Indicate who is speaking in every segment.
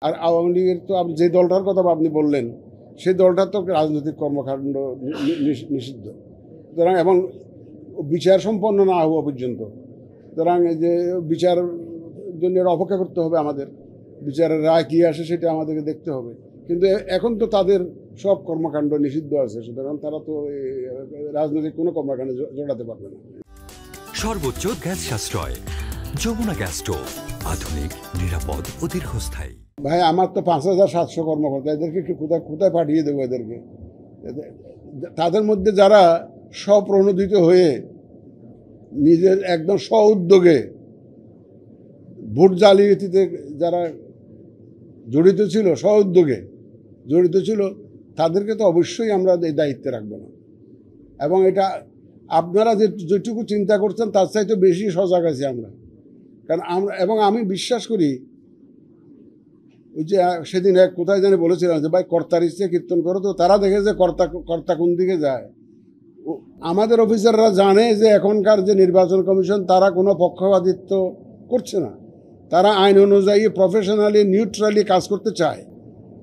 Speaker 1: আর আওয়ামী লীগের তো আপনি যে দলটার কথা আপনি বললেন, সেই দলটার তো রাজনৈতিক কর্মকাণ্ড নিষিদ্ধ। সুতরাং এবং বিচার সম্পন্ন না হওয়া পর্যন্ত, সুতরাং এই যে বিচার জন্য অপেক্ষা করতে হবে আমাদের, বিচারের রায় কী আসে সেটা আমাদেরকে দেখতে হবে। কিন্তু এখন তো তাদের সব কর্মকাণ্ড নিষিদ্ধ আছে, সুতরাং তারা তো রাজনৈতিক কোনো কর্মকাণ্ডে জড়াতে পারবে না।
Speaker 2: সর্বোচ্চ গ্যাস সাশ্রয়, যমুনা গ্যাস স্টোভ, আধুনিক, নিরাপদ ও দীর্ঘস্থায়ী।
Speaker 1: ভাই, আমার তো 5,700 কর্মকর্তা, এদেরকে কি কোথায় কোথায় পাঠিয়ে দেবো? এদেরকে, তাদের মধ্যে যারা স্বপ্রণোদিত হয়ে নিজের একদম স্ব উদ্যোগে ভোট জালিয়াতিতে যারা জড়িত ছিল, স্ব উদ্যোগে জড়িত ছিল, তাদেরকে তো অবশ্যই আমরা এই দায়িত্বে রাখবো না। এবং এটা আপনারা যেটুকু চিন্তা করছেন তার চাইতে বেশি সজাগ আছি আমরা। কারণ আমি বিশ্বাস করি, ওই যে সেদিন কোথায় জানি বলেছিলাম যে ভাই, কর্তার ইচ্ছে কীর্তন করো, তো তারা দেখে যে কর্তা কোন দিকে যায়। আমাদের অফিসাররা জানে যে এখনকার যে নির্বাচন কমিশন, তারা কোনো পক্ষপাতিত্ব করছে না, তারা আইন অনুযায়ী প্রফেশনালি নিউট্রালি কাজ করতে চায়।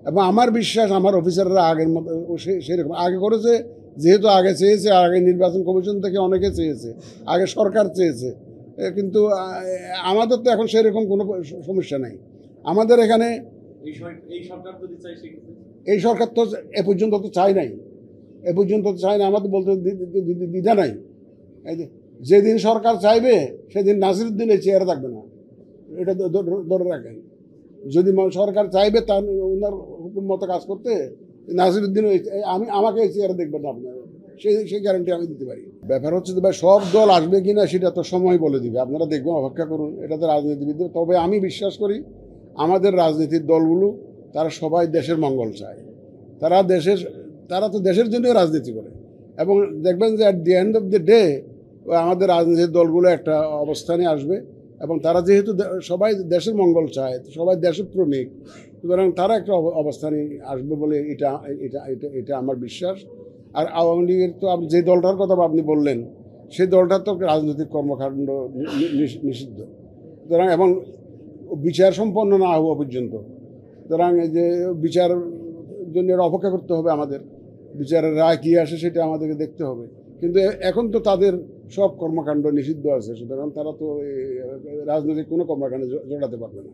Speaker 1: এবং আমার বিশ্বাস আমার অফিসাররা আগের মতো সেরকম আগে করেছে, যেহেতু আগে চেয়েছে, আগে নির্বাচন কমিশন থেকে অনেকে চেয়েছে, আগে সরকার চেয়েছে, কিন্তু আমাদের তো এখন সেরকম কোনো সমস্যা নাই। আমাদের এখানে এই সরকার তো এ পর্যন্ত তো চায় নাই, আমাদের বলতে দ্বিধা নাই। যেদিন সরকার চাইবে সেদিন নাসিরউদ্দিন এই চেয়ারে থাকবে না, এটা ধরে রাখেন। যদি সরকার চাইবে তার ওনার হুকুম মতো কাজ করতে, নাসিরউদ্দিন আমাকে এই চেয়ারে দেখবেন না আপনারা, সেই গ্যারান্টি আমি দিতে পারি। ব্যাপার হচ্ছে যে ভাই, সব দল আসবে কিনা সেটা তো সময় বলে দিবে, আপনারা দেখবেন, অপেক্ষা করুন। এটা তো রাজনীতিবিদ। তবে আমি বিশ্বাস করি আমাদের রাজনীতির দলগুলো তারা সবাই দেশের মঙ্গল চায়, তারা তো দেশের জন্যই রাজনীতি করে। এবং দেখবেন যে at the end of the day আমাদের রাজনীতির দলগুলো একটা অবস্থানে আসবে, এবং তারা যেহেতু সবাই দেশের মঙ্গল চায়, সবাই দেশের প্রেমিক, সুতরাং তারা একটা অবস্থানে আসবে বলে এটা আমার বিশ্বাস। আর আওয়ামী লীগের তো আপনি যে দলটার কথা আপনি বললেন, সেই দলটার তো রাজনৈতিক কর্মকাণ্ড নিষিদ্ধ। সুতরাং এবং বিচার সম্পন্ন না হওয়া পর্যন্ত, সুতরাং এই যে বিচার জন্য অপেক্ষা করতে হবে আমাদের, বিচারের রায় কী আসে সেটা আমাদেরকে দেখতে হবে। কিন্তু এখন তো তাদের সব কর্মকাণ্ড নিষিদ্ধ আছে, সুতরাং তারা তো রাজনৈতিক কোনো কর্মকাণ্ডে জড়াতে পারবে না।